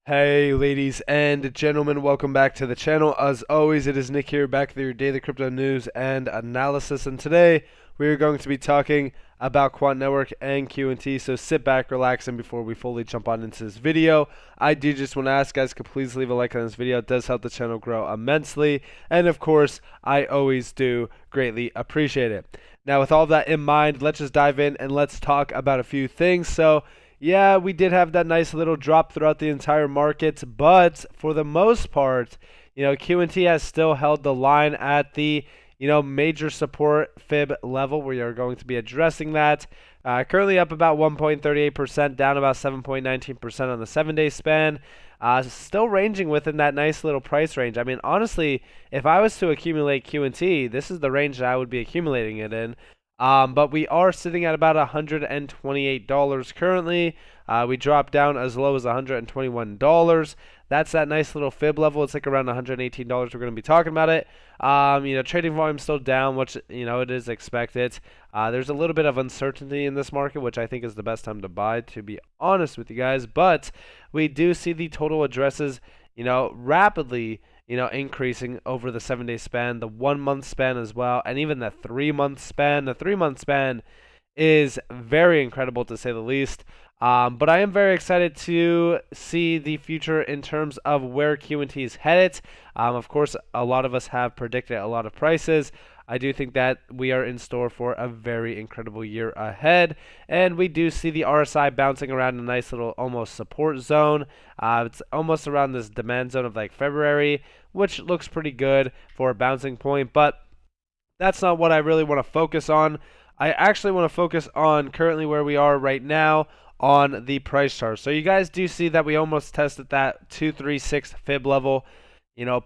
Hey ladies and gentlemen, welcome back to the channel. As always, it is Nick here, back with your daily crypto news and analysis, and today we are going to be talking about Quant Network and QNT. So sit back, relax, and before we fully jump on into this video, I do just want to ask guys, could please leave a like on this video. It does help the channel grow immensely, and of course I always do greatly appreciate it. Now with all that in mind, let's just dive in and let's talk about a few things. So yeah, we did have that nice little drop throughout the entire market, but for the most part, QNT has still held the line at the, major support fib level. We are going to be addressing that. Currently up about 1.38%, down about 7.19% on the 7-day span. Still ranging within that nice little price range. I mean, honestly, if I was to accumulate QNT, this is the range that I would be accumulating it in. But we are sitting at about $128 currently. We dropped down as low as $121. That's that nice little fib level. It's like around $118. We're going to be talking about it. Trading volume still down, which it is expected. There's a little bit of uncertainty in this market, which I think is the best time to buy, to be honest with you guys. But we do see the total addresses, rapidly increasing over the 7-day span, the 1-month span as well, and even the 3-month span. The 3-month span is very incredible to say the least. But I am very excited to see the future in terms of where QNT is headed. Of course, a lot of us have predicted a lot of prices. I do think that we are in store for a very incredible year ahead, and we do see the RSI bouncing around a nice little almost support zone. It's almost around this demand zone of like February, which looks pretty good for a bouncing point, but that's not what I really want to focus on. I actually want to focus on currently where we are right now on the price chart. So you guys do see that we almost tested that 236 fib level,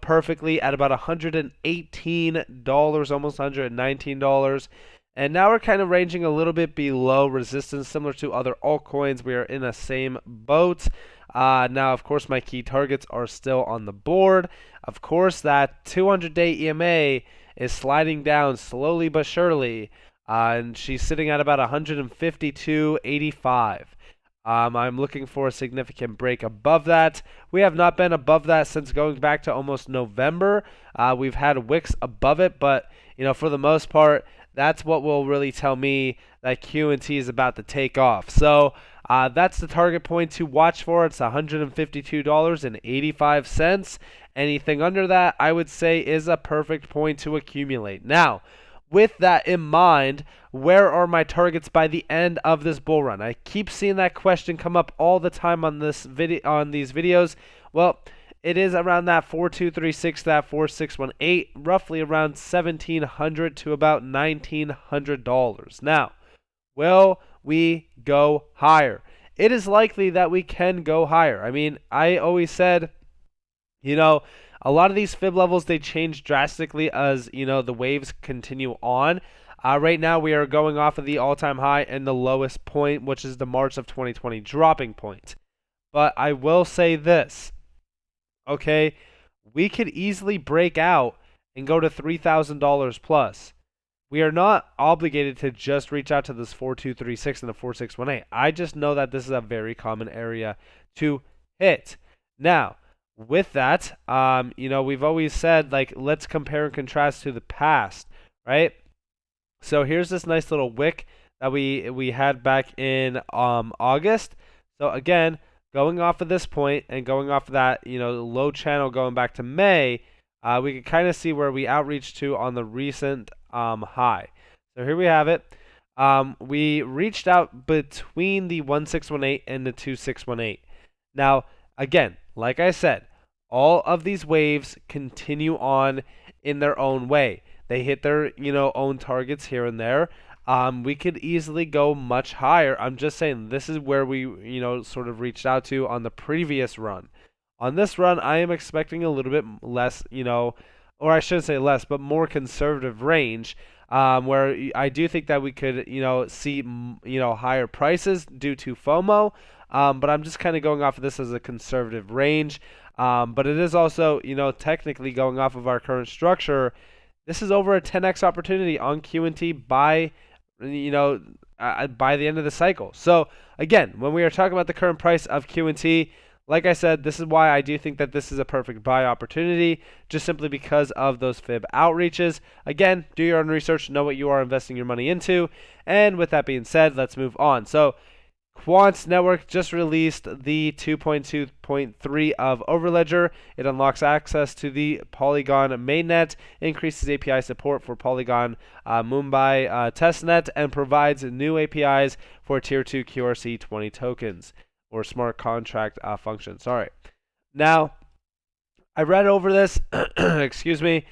perfectly at about $118, almost $119. And now we're kind of ranging a little bit below resistance, similar to other altcoins. We are in the same boat. Now, of course, my key targets are still on the board. Of course, that 200-day EMA is sliding down slowly but surely, and she's sitting at about 152.85. I'm looking for a significant break above that. We have not been above that since going back to almost November. We've had wicks above it, but for the most part, that's what will really tell me that QNT is about to take off. So that's the target point to watch for. It's $152.85. Anything under that, I would say, is a perfect point to accumulate. Now, with that in mind, where are my targets by the end of this bull run? I keep seeing that question come up all the time on these videos. Well, it is around that 4236, that 4618, roughly around $1,700 to about $1,900. Now, will we go higher? It is likely that we can go higher. I mean, I always said, a lot of these fib levels, they change drastically as, the waves continue on. Right now, we are going off of the all-time high and the lowest point, which is the March of 2020 dropping point. But I will say this, okay? We could easily break out and go to $3,000 plus. We are not obligated to just reach out to this 4236 and the 4618. I just know that this is a very common area to hit. Now, with that, we've always said, like, let's compare and contrast to the past, right? So here's this nice little wick that we had back in August. So again, going off of this point and going off of that, low channel going back to May, we can kind of see where we outreached to on the recent high. So here we have it. We reached out between the 1618 and the 2618. Now, again, like I said, all of these waves continue on in their own way. They hit their, own targets here and there. We could easily go much higher. I'm just saying this is where we, sort of reached out to on the previous run. On this run, I am expecting a little bit less, or I shouldn't say less, but more conservative range, where I do think that we could, see, higher prices due to FOMO. But I'm just kind of going off of this as a conservative range. But it is also, technically going off of our current structure. This is over a 10x opportunity on QNT by the end of the cycle. So again, when we are talking about the current price of QNT, Like I said, this is why I do think that this is a perfect buy opportunity, just simply because of those fib outreaches. Again, do your own research, know what you are investing your money into. And with that being said, let's move on. So Quant network just released the 2.2.3 of Overledger. It unlocks access to the Polygon mainnet, increases API support for Polygon moonboy testnet, and provides new APIs for Tier 2 QRC20 tokens or smart contract function. Sorry. Now, I read over this, excuse me,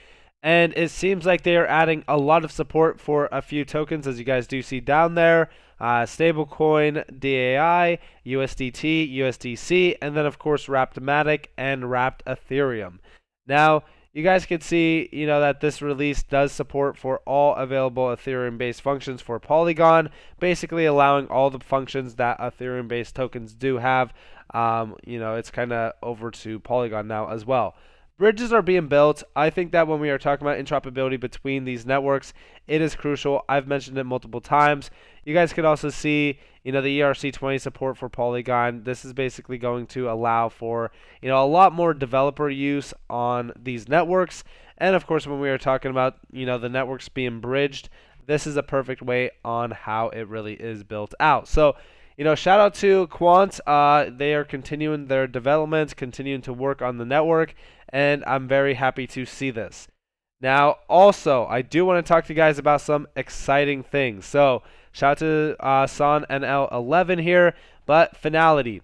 and it seems like they are adding a lot of support for a few tokens, as you guys do see down there. Stablecoin, DAI, USDT, USDC, and then of course Wrapped-Matic and Wrapped Ethereum. Now, you guys can see, that this release does support for all available Ethereum-based functions for Polygon, basically allowing all the functions that Ethereum-based tokens do have. It's kind of over to Polygon now as well. Bridges are being built. I think that when we are talking about interoperability between these networks, it is crucial. I've mentioned it multiple times. You guys can also see, the ERC20 support for Polygon. This is basically going to allow for, a lot more developer use on these networks. And of course, when we are talking about, the networks being bridged, this is a perfect way on how it really is built out. So, shout out to Quant. They are continuing their development, continuing to work on the network, and I'm very happy to see this. Now, also, I do want to talk to you guys about some exciting things. So, shout out to Son NL11 here, but Finality.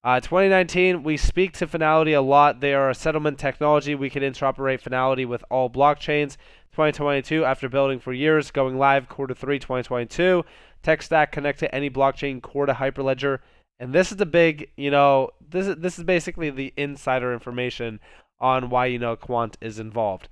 2019, we speak to Finality a lot. They are a settlement technology. We can interoperate Finality with all blockchains. 2022, after building for years, going live Q3 2022. Tech stack connect to any blockchain core to Hyperledger. And this is the big, this is basically the insider information on why Quant is involved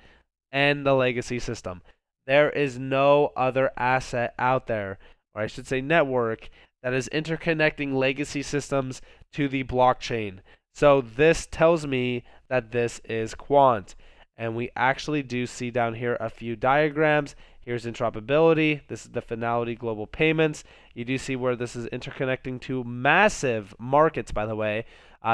and the legacy system. There is no other asset out there, or I should say network, that is interconnecting legacy systems to the blockchain. So this tells me that this is Quant. And we actually do see down here a few diagrams. Here's interoperability. This is the Finality global payments. You do see where this is interconnecting to massive markets, by the way.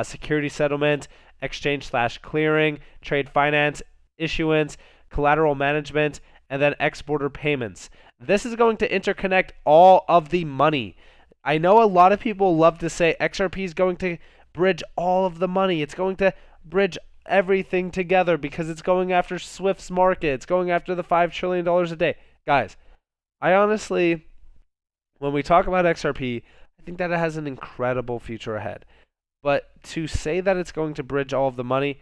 Security settlement, exchange/clearing, trade finance, issuance, collateral management, and then exporter payments. This is going to interconnect all of the money. I know a lot of people love to say XRP is going to bridge all of the money. It's going to bridge everything together because it's going after Swift's market. It's going after the $5 trillion a day. Guys, I honestly, when we talk about XRP, I think that it has an incredible future ahead. But to say that it's going to bridge all of the money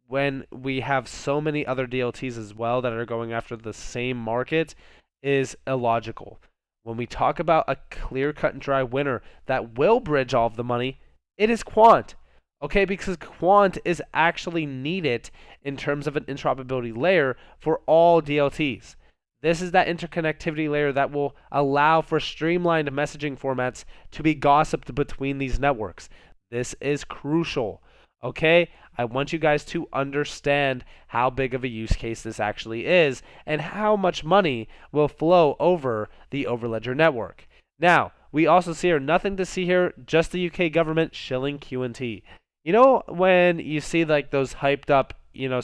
when we have so many other DLTs as well that are going after the same market is illogical. When we talk about a clear cut and dry winner that will bridge all of the money, it is Quant. Okay, because Quant is actually needed in terms of an interoperability layer for all DLTs. This is that interconnectivity layer that will allow for streamlined messaging formats to be gossiped between these networks. This is crucial. Okay, I want you guys to understand how big of a use case this actually is and how much money will flow over the Overledger network. Now, we also see here, nothing to see here, just the UK government shilling QNT. When you see like those hyped up,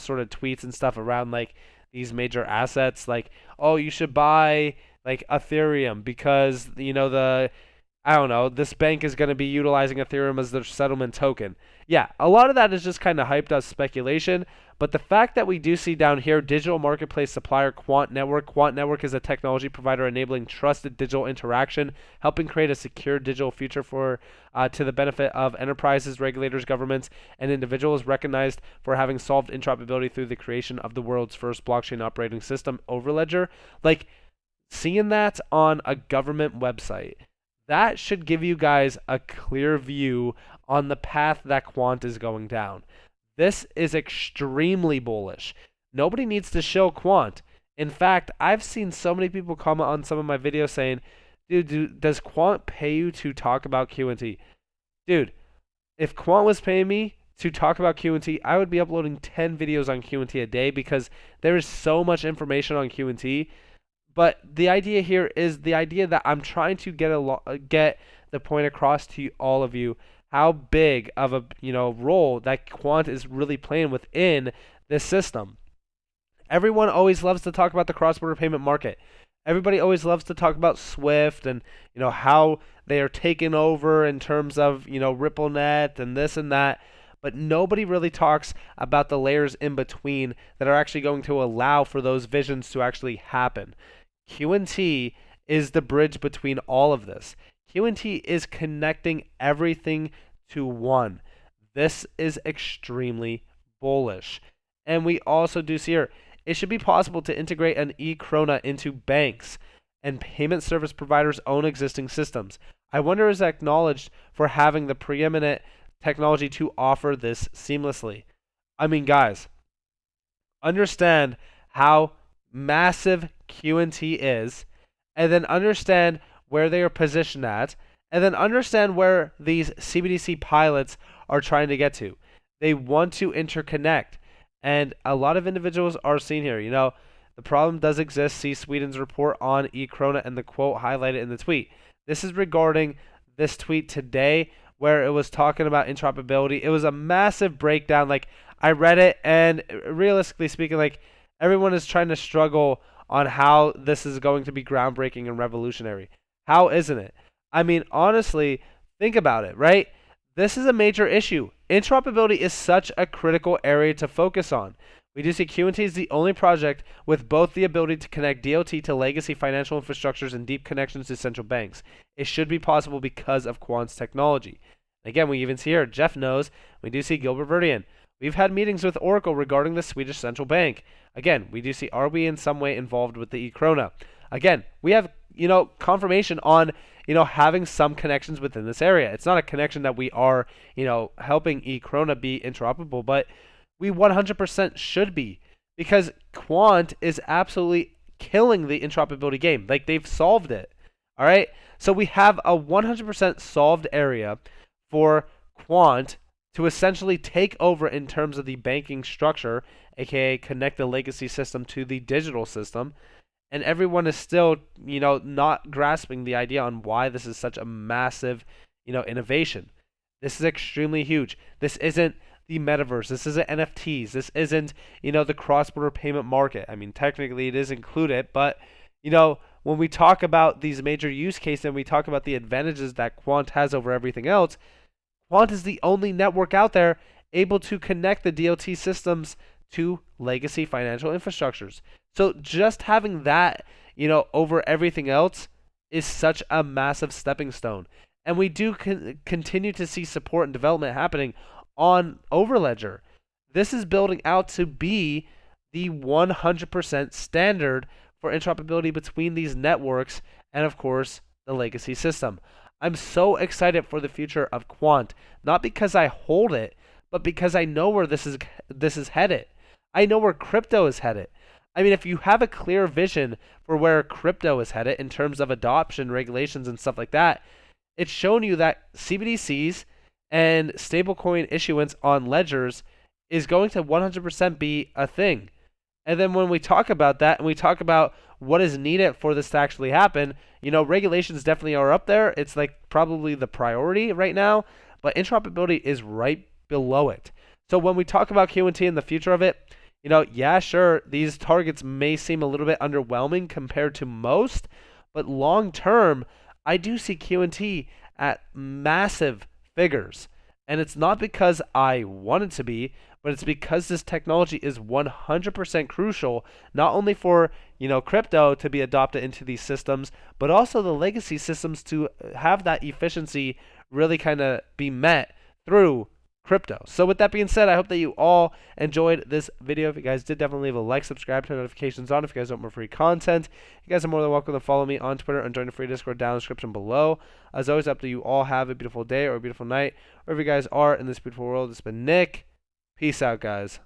sort of tweets and stuff around like these major assets, like, oh, you should buy like Ethereum because, this bank is going to be utilizing Ethereum as their settlement token. Yeah, a lot of that is just kind of hyped up speculation, but the fact that we do see down here digital marketplace supplier Quant Network. Quant Network is a technology provider enabling trusted digital interaction, helping create a secure digital future for to the benefit of enterprises, regulators, governments, and individuals, recognized for having solved interoperability through the creation of the world's first blockchain operating system, Overledger. Like, seeing that on a government website, that should give you guys a clear view on the path that Quant is going down. This is extremely bullish. Nobody needs to shill Quant. In fact, I've seen so many people comment on some of my videos saying, dude, does Quant pay you to talk about QNT? Dude, if Quant was paying me to talk about QNT, I would be uploading 10 videos on QNT a day because there is so much information on QNT. But the idea here is the idea that I'm trying to get the point across to all of you how big of a role that Quant is really playing within this system. Everyone always loves to talk about the cross-border payment market. Everybody always loves to talk about Swift and how they are taking over in terms of RippleNet and this and that, but nobody really talks about the layers in between that are actually going to allow for those visions to actually happen. QNT is the bridge between all of this. QNT is connecting everything to one. This is extremely bullish. And we also do see here, it should be possible to integrate an e-krona into banks and payment service providers' own existing systems. I wonder is acknowledged for having the preeminent technology to offer this seamlessly. I mean, guys, understand how massive QNT is, and then understand where they are positioned at, and then understand where these CBDC pilots are trying to get to. They want to interconnect. And a lot of individuals are seen here. The problem does exist. See Sweden's report on e-krona and the quote highlighted in the tweet. This is regarding this tweet today where it was talking about interoperability. It was a massive breakdown. Like, I read it, and realistically speaking, like, everyone is trying to struggle on how this is going to be groundbreaking and revolutionary. How isn't it? I mean, honestly, think about it, right? This is a major issue. Interoperability is such a critical area to focus on. We do see QNT is the only project with both the ability to connect DOT to legacy financial infrastructures and deep connections to central banks. It should be possible because of Quant's technology. Again, we even see here, Jeff knows, we do see Gilbert Verdian. We've had meetings with Oracle regarding the Swedish central bank. Again, we do see, are we in some way involved with the e-krona? Again, we have, confirmation on having some connections within this area. It's not a connection that we are, helping e-krona be interoperable, but we 100% should be, because Quant is absolutely killing the interoperability game. Like, they've solved it. All right? So we have a 100% solved area for Quant to essentially take over in terms of the banking structure, aka connect the legacy system to the digital system. And everyone is still, not grasping the idea on why this is such a massive, innovation. This is extremely huge. This isn't the metaverse. This isn't NFTs. This isn't, the cross-border payment market. I mean, technically it is included, but, when we talk about these major use cases and we talk about the advantages that Quant has over everything else, Quant is the only network out there able to connect the DOT systems to legacy financial infrastructures. So just having that, over everything else is such a massive stepping stone. And we do continue to see support and development happening on Overledger. This is building out to be the 100% standard for interoperability between these networks and, of course, the legacy system. I'm so excited for the future of Quant, not because I hold it, but because I know where this is headed. I know where crypto is headed. I mean, if you have a clear vision for where crypto is headed in terms of adoption, regulations, and stuff like that, it's shown you that CBDCs and stablecoin issuance on ledgers is going to 100% be a thing. And then when we talk about that and we talk about what is needed for this to actually happen, regulations definitely are up there. It's like probably the priority right now, but interoperability is right below it. So when we talk about QNT and the future of it, yeah, sure, these targets may seem a little bit underwhelming compared to most, but long term, I do see QNT at massive figures. And it's not because I want it to be, but it's because this technology is 100% crucial, not only for, crypto to be adopted into these systems, but also the legacy systems to have that efficiency really kind of be met through crypto. So with that being said, I hope that you all enjoyed this video. If you guys did, definitely leave a like, subscribe, turn notifications on if you guys want more free content. You guys are more than welcome to follow me on Twitter and join the free Discord down in the description below. As always, up to you all have a beautiful day or a beautiful night, wherever you guys are in this beautiful world. It's been Nick. Peace out, guys.